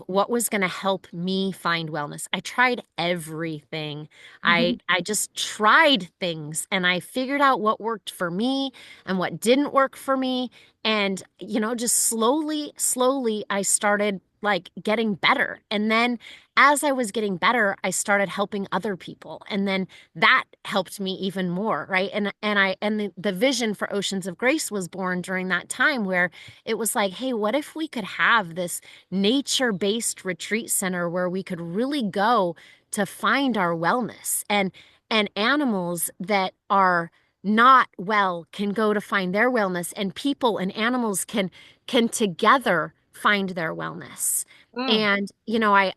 what was going to help me find wellness. I tried everything. I just tried things and I figured out what worked for me and what didn't work for me. And, just slowly I started like getting better. And then as I was getting better, I started helping other people. And then that helped me even more, right? And the vision for Oceans of Grace was born during that time where it was like, hey, what if we could have this nature-based retreat center where we could really go to find our wellness and animals that are not well can go to find their wellness and people and animals can together find their wellness. Mm. And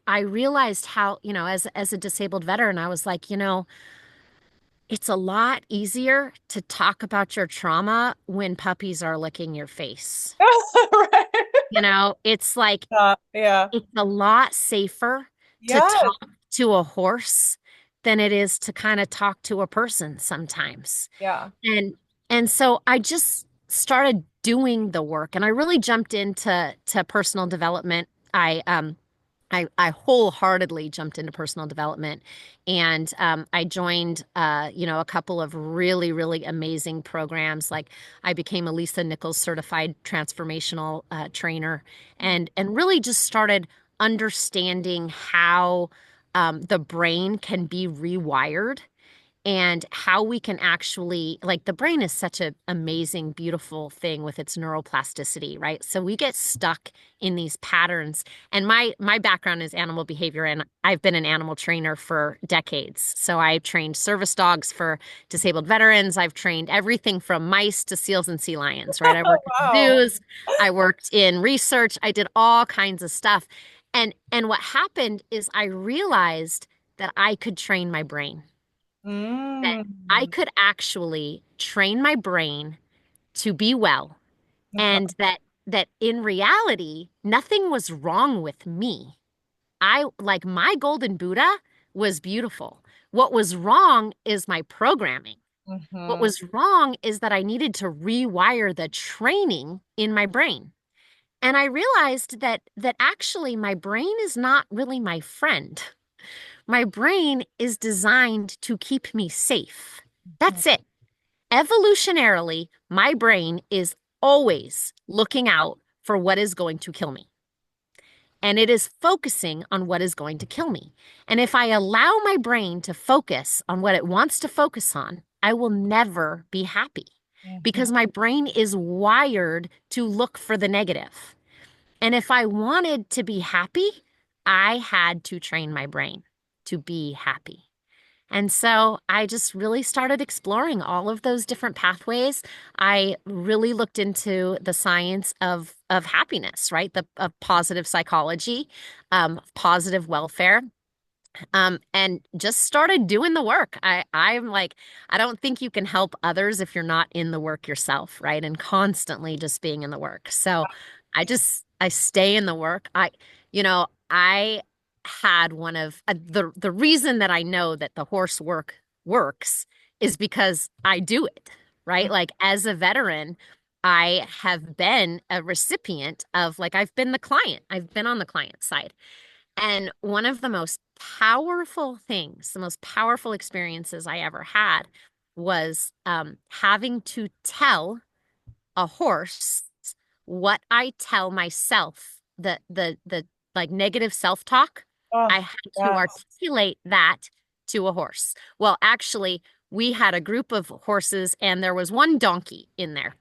I realized how, as a disabled veteran, I was like, it's a lot easier to talk about your trauma when puppies are licking your face. Right. It's like Yeah. it's a lot safer to Yes. talk to a horse than it is to kind of talk to a person sometimes. Yeah. And so I just started doing the work and I really jumped into personal development. I wholeheartedly jumped into personal development and I joined a couple of really, really amazing programs. Like I became a Lisa Nichols certified transformational trainer and really just started understanding how the brain can be rewired and how we can actually like the brain is such an amazing beautiful thing with its neuroplasticity, right? So we get stuck in these patterns. And my background is animal behavior and I've been an animal trainer for decades. So I trained service dogs for disabled veterans. I've trained everything from mice to seals and sea lions, right? I worked in Wow. zoos, I worked in research, I did all kinds of stuff. And what happened is I realized that I could train my brain, that I Mm. could actually train my brain to be well and that in reality nothing was wrong with me. I like my golden Buddha was beautiful. What was wrong is my programming. What Mhm. was wrong is that I needed to rewire the training in my brain. And I realized that actually my brain is not really my friend. My brain is designed to keep me safe. Mhm. That's it. Evolutionarily, my brain is always looking out for what is going to kill me. And it is focusing on what is going to kill me. And if I allow my brain to focus on what it wants to focus on, I will never be happy Mhm. because my brain is wired to look for the negative. And if I wanted to be happy, I had to train my brain to be happy. And so I just really started exploring all of those different pathways. I really looked into the science of happiness, right? Of positive psychology, positive welfare. and just started doing the work. I'm like, I don't think you can help others if you're not in the work yourself, right? And constantly just being in the work. So I stay in the work. I had one of the reason that I know that the horse work works is because I do it, right? Like as a veteran, I have been a recipient of like I've been the client. I've been on the client side. And one of the most powerful things, the most powerful experiences I ever had was having to tell a horse what I tell myself, the like negative self-talk. I Oh, had to yes. articulate that to a horse. Well, actually, we had a group of horses and there was one donkey in there.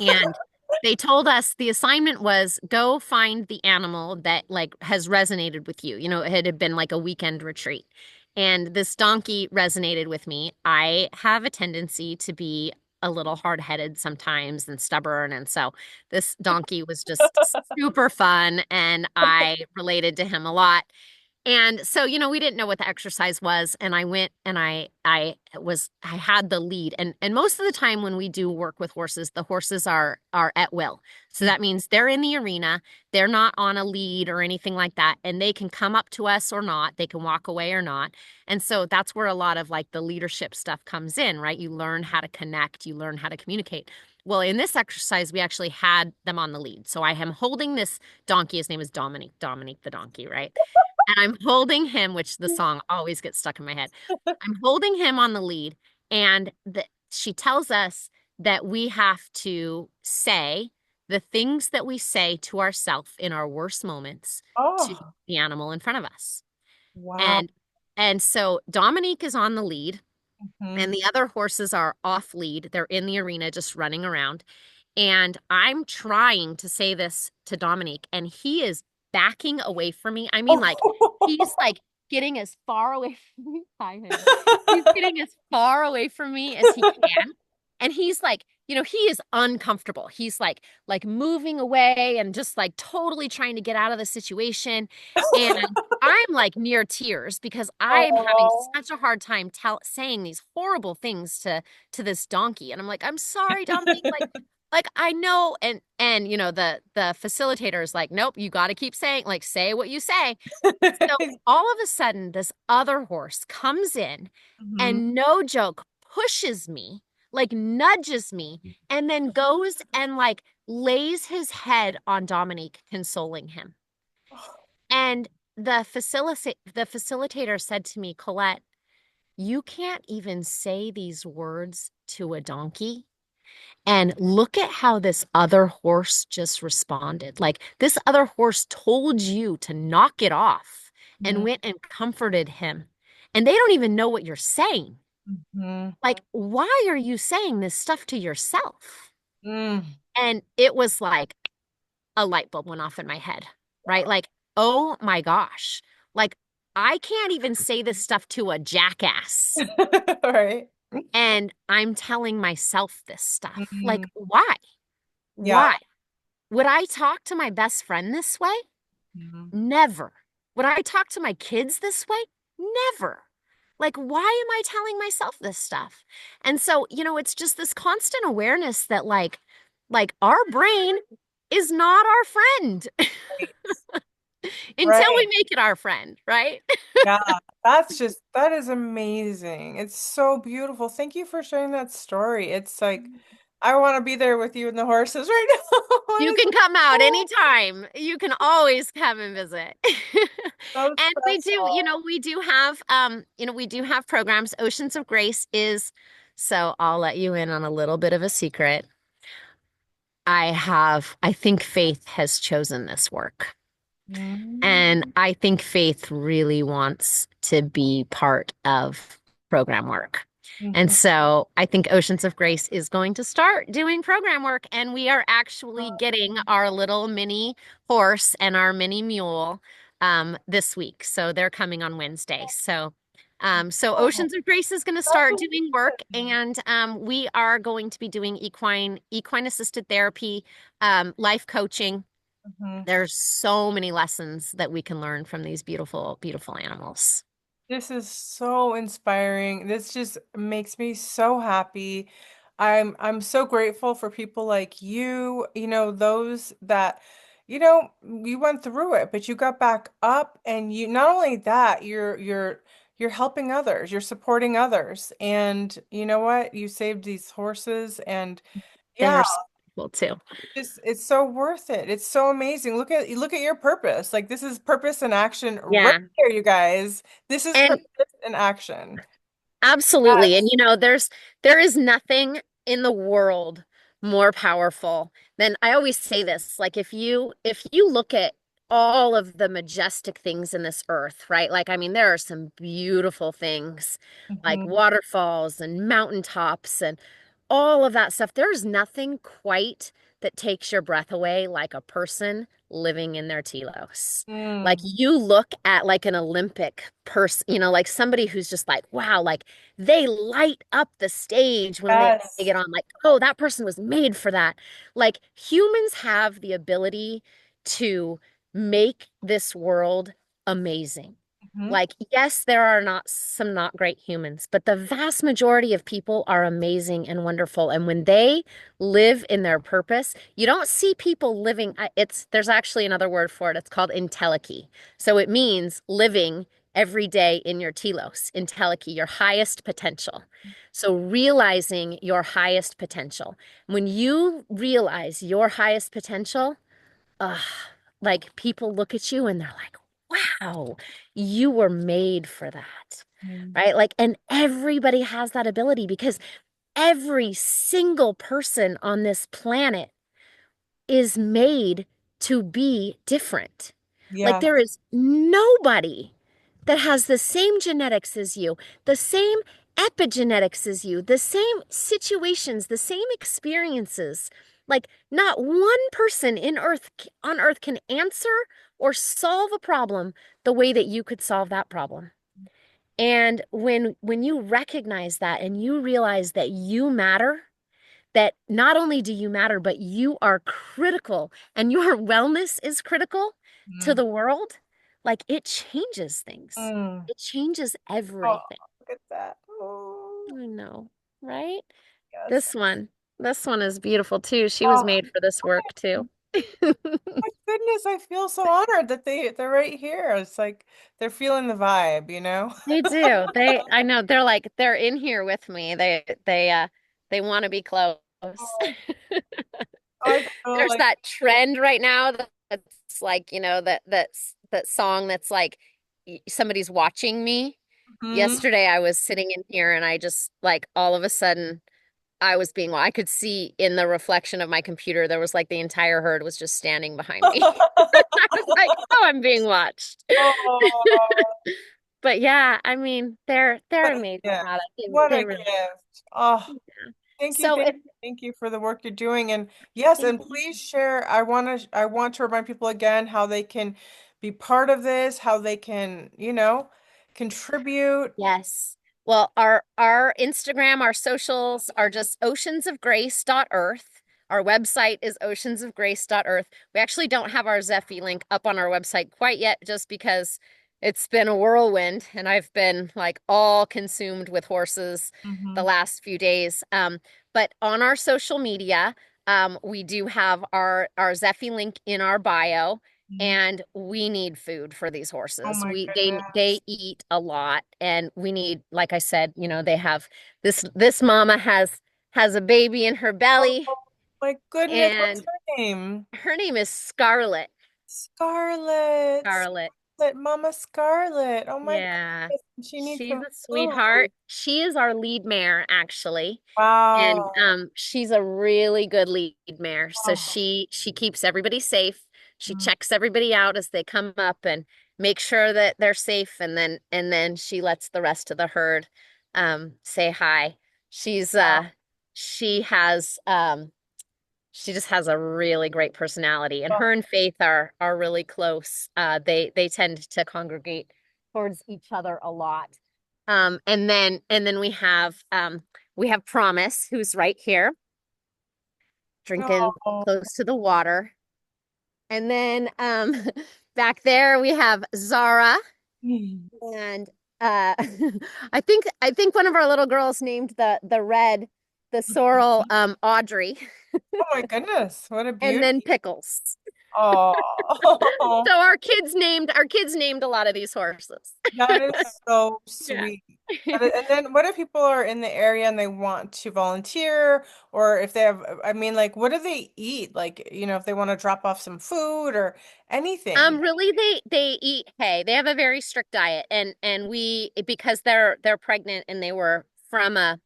And they told us the assignment was go find the animal that like has resonated with you. You know, it had been like a weekend retreat. And this donkey resonated with me. I have a tendency to be a little hard-headed sometimes and stubborn. And so this donkey was just super fun and I related to him a lot. And so, we didn't know what the exercise was, and I went and I had the lead. And most of the time when we do work with horses, the horses are at will. So that means they're in the arena, they're not on a lead or anything like that, and they can come up to us or not, they can walk away or not. And so that's where a lot of like the leadership stuff comes in, right? You learn how to connect, you learn how to communicate. Well, in this exercise, we actually had them on the lead. So I am holding this donkey. His name is Dominique the donkey, right? And I'm holding him, which the song always gets stuck in my head. I'm holding him on the lead, and she tells us that we have to say the things that we say to ourselves in our worst moments to Oh, the animal in front of us. wow. And so Dominique is on the lead, Mhm. and the other horses are off lead. They're in the arena just running around. And I'm trying to say this to Dominique, and he is backing away from me. I mean, like, he's like getting as far away from me. Hi, honey. He's getting as far away from me as he can. And he's like, he is uncomfortable. He's like moving away and just like totally trying to get out of the situation. And I'm like near tears because I'm having Oh. such a hard time saying these horrible things to this donkey. And I'm like, I'm sorry, Dominique. Like I know, and the facilitator is like, nope, you got to keep saying, like, say what you say. So all of a sudden, this other horse comes in Mhm. and no joke pushes me, like nudges me, and then goes and like lays his head on Dominique, consoling him. And the facilitator said to me, Colette, you can't even say these words to a donkey. And look at how this other horse just responded. Like this other horse told you to knock it off and Mhm. went and comforted him. And they don't even know what you're saying. Mhm. Like, why are you saying this stuff to yourself? Mm. And it was like a light bulb went off in my head, right? Like, oh my gosh. Like, I can't even say this stuff to a jackass. Right. And I'm telling myself this stuff. Like, Mhm. why? Yeah. Why? Would I talk to my best friend this way? Mhm. Never. Would I talk to my kids this way? Never. Like, why am I telling myself this stuff? And so, it's just this constant awareness that like our brain is not our friend until we Right. make it our friend, right? Yeah. That is amazing. It's so beautiful. Thank you for sharing that story. It's like, I want to be there with you and the horses right now. You It's can come out so, anytime. You can always come and visit. so And special. we do have programs. Oceans of Grace is, so I'll let you in on a little bit of a secret. I think Faith has chosen this work. And Mm. I think Faith really wants to be part of program work. And Mhm. so I think Oceans of Grace is going to start doing program work. And we are actually getting our little mini horse and our mini mule this week. So they're coming on Wednesday. So Oh, Oceans of Grace is going to that's start doing work, amazing. and we are going to be doing equine assisted therapy, life coaching, Mhm. There's so many lessons that we can learn from these beautiful, beautiful animals. This is so inspiring. This just makes me so happy. I'm so grateful for people like you know, those that, you went through it, but you got back up and you not only that, you're helping others, you're supporting others. And you know what? You saved these horses and They yeah, are so cool too. it's so worth it. It's so amazing. Look at your purpose. Like this is purpose in action right Yeah. here, you guys. This is And purpose in action. absolutely. And there is nothing in the world more powerful than I always say this, like if you look at all of the majestic things in this earth, right? Like I mean there are some beautiful things like Mhm. waterfalls and mountaintops and all of that stuff. There's nothing quite that takes your breath away like a person living in their telos. Like Mm. you look at like an Olympic person, like somebody who's just like, wow, like they light up the stage when they Yes. get on, like, oh, that person was made for that. Like humans have the ability to make this world amazing. Mhm. Like, yes, there are not some not great humans, but the vast majority of people are amazing and wonderful. And when they live in their purpose, you don't see people living, there's actually another word for it. It's called entelechy. So it means living every day in your telos, entelechy, your highest potential. So realizing your highest potential. When you realize your highest potential, uh, like people look at you and they're like, wow, you were made for that. Mm. Right? Like, and everybody has that ability because every single person on this planet is made to be different. Like, Yeah. there is nobody that has the same genetics as you, the same epigenetics as you, the same situations, the same experiences. Like, not one person on earth can answer or solve a problem the way that you could solve that problem. And when you recognize that and you realize that you matter, that not only do you matter, but you are critical and your wellness is critical to Mm. the world, like it changes things. Mm. It changes Oh, everything. look at that. Oh, I know, right? yes. This one, this one is beautiful too. She was Oh, made for this work too. my goodness, I feel so honored that they're right here. It's like they're feeling the vibe, you know? They do. I know they're in here with me. They want to be close. Oh, I feel There's like that trend right now that's like, that song that's like somebody's watching me. mhm. Yesterday I was sitting in here and I just like all of a sudden I could see in the reflection of my computer there was like the entire herd was just standing behind me. I was like, "Oh, I'm being watched." Oh, But yeah, I mean, they're what a amazing, gift. Radha. What They a really. gift. Oh. Thank you, So thank if you, thank you for the work you're doing. And yes, thank and you. please share. I want to remind people again how they can be part of this, how they can, contribute. Yes. Well, our Instagram, our socials are just oceansofgrace.earth. Our website is oceansofgrace.earth. We actually don't have our Zephy link up on our website quite yet, just because it's been a whirlwind and I've been like all consumed with horses the Hmm. last few days. But on our social media, we do have our Zephy link in our bio. Hmm. And we need food for these Oh horses. my They goodness. eat a lot, and we need, like I said, they have this mama has a baby in her Oh belly, my goodness. What's and her name? her name is Scarlett. Scarlett. Scarlett. Scarlett, Mama Scarlett. Oh my Yeah. goodness. She needs She's some a sweetheart. food. She is our lead mare, actually. And Wow. she's a really good lead mare. So Oh. she keeps everybody safe. She Mm. checks everybody out as they come up and make sure that they're safe, and then she lets the rest of the herd say hi. She's Wow. she has she just has a really great personality, and Oh. her and Faith are really close. They tend to congregate towards each other a lot. And then we have Promise, who's right here, drinking Oh. close to the water. And then back there we have Zara Mm. and I think one of our little girls named the red the sorrel Audrey Oh my goodness, what a and beauty. then Pickles. Oh, So our kids named a lot of these horses. that is so Yeah. sweet. And then what if people are in the area and they want to volunteer, or if they have, I mean, like, what do they eat? Like, if they want to drop off some food or anything. Really, they eat hay. They have a very strict diet, and we because they're pregnant and they were from a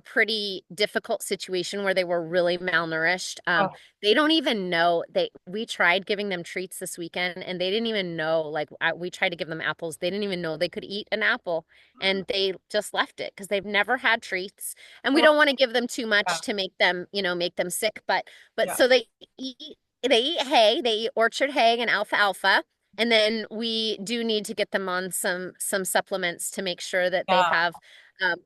pretty difficult situation where they were really malnourished. Oh, They don't even know we tried giving them treats this weekend and they didn't even know, like we tried to give them apples. They didn't even know they could eat an apple and they just left it because they've never had treats. And we oh, don't want to give them too much yeah, to make them sick, but yeah. so they eat hay, they eat orchard hay and alfalfa. And then we do need to get them on some supplements to make sure that they Yeah. have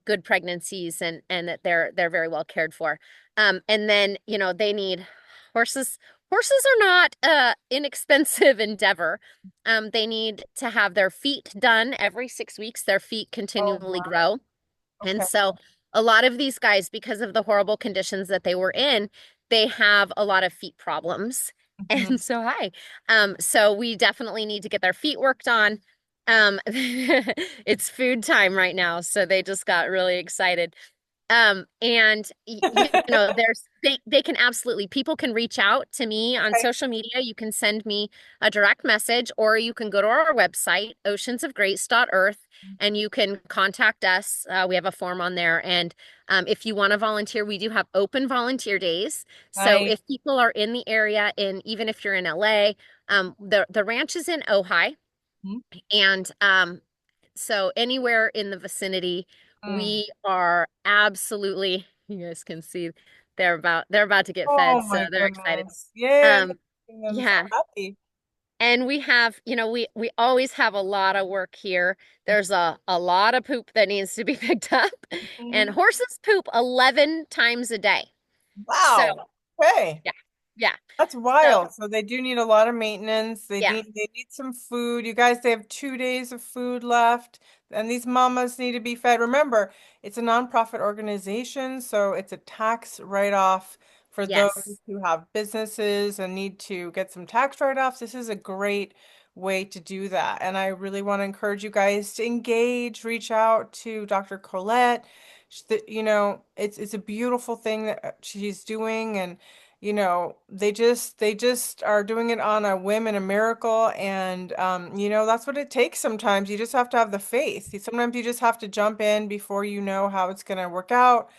good pregnancies and that they're very well cared for. And then they need horses. Horses are not inexpensive endeavor. They need to have their feet done every 6 weeks. Their feet Oh, continually wow. grow. And Okay. so a lot of these guys, because of the horrible conditions that they were in, they have a lot of feet problems. Mhm. And so hi. So we definitely need to get their feet worked on. It's food time right now, so they just got really excited. And they can absolutely people can reach out to me on Okay. social media. You can send me a direct message, or you can go to our website, oceansofgrace.earth, and you can contact us. We have a form on there. And if you want to volunteer, we do have open volunteer days. So Nice. if people are in the area, and even if you're in LA, the ranch is in Ojai. Mhm. And so anywhere in the vicinity, Mm. we are absolutely, you guys can see they're about to get Oh fed, so my they're excited. goodness. Yay, I'm Um, making them so yeah. happy. And we have, we always have a lot of work here. There's a lot of poop that needs to be picked up. And Mhm. horses poop 11 times a day. So, Wow. Okay. yeah. Yeah. That's So, wild. So they do need a lot of maintenance. They yeah. need some food. You guys, they have 2 days of food left, and these mamas need to be fed. Remember, it's a nonprofit organization, so it's a tax write-off for those Yes. who have businesses and need to get some tax write-offs. This is a great way to do that. And I really want to encourage you guys to engage, reach out to Dr. Colette. It's a beautiful thing that she's doing, and they just are doing it on a whim and a miracle, and that's what it takes sometimes. You just have to have the faith. Sometimes you just have to jump in before you know how it's going to work out.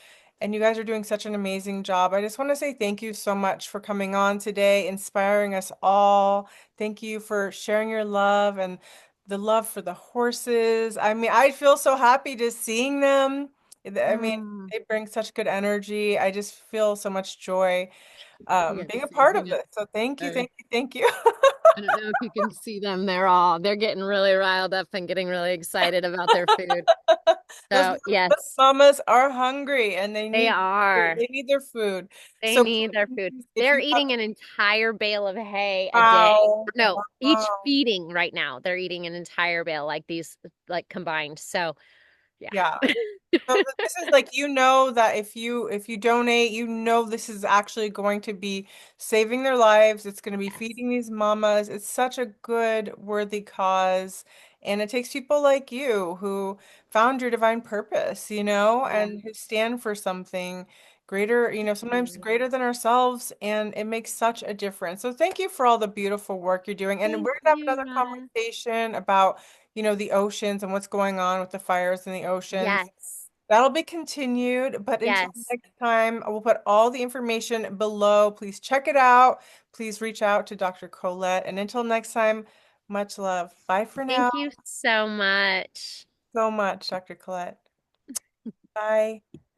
And you guys are doing such an amazing job. I just want to say thank you so much for coming on today, inspiring us all. Thank you for sharing your love and the love for the horses. I mean, I feel so happy just seeing them. I mean, Mm. they bring such good energy. I just feel so much joy Yes, being a same part of here. this. So thank you, I thank you, thank you. I don't know if you can see them. They're getting really riled up and getting really excited about their food. Those So, those yes, mamas are hungry and they they need are. they need their food. They So need their food. please, if They're you have eating an entire bale of hay a day. wow, No, each wow. feeding right now, they're eating an entire bale, like these, like combined. So, yeah. Yeah. So this is like that if you donate, this is actually going to be saving their lives. It's going to be Yes. feeding these mamas. It's such a good, worthy cause. And it takes people like you who found your divine purpose, Yeah. and who stand for something greater, Thank sometimes you. greater than ourselves. And it makes such a difference. So thank you for all the beautiful work you're doing. And Thank we're gonna have you, another Radha. conversation about, the oceans and what's going on with the fires in the oceans. Yes. That'll be continued, but until Yes. next time, I will put all the information below. Please check it out. Please reach out to Dr. Colette. And until next time, much love. Bye for now. Thank you so much. So much, Dr. Colette. Bye.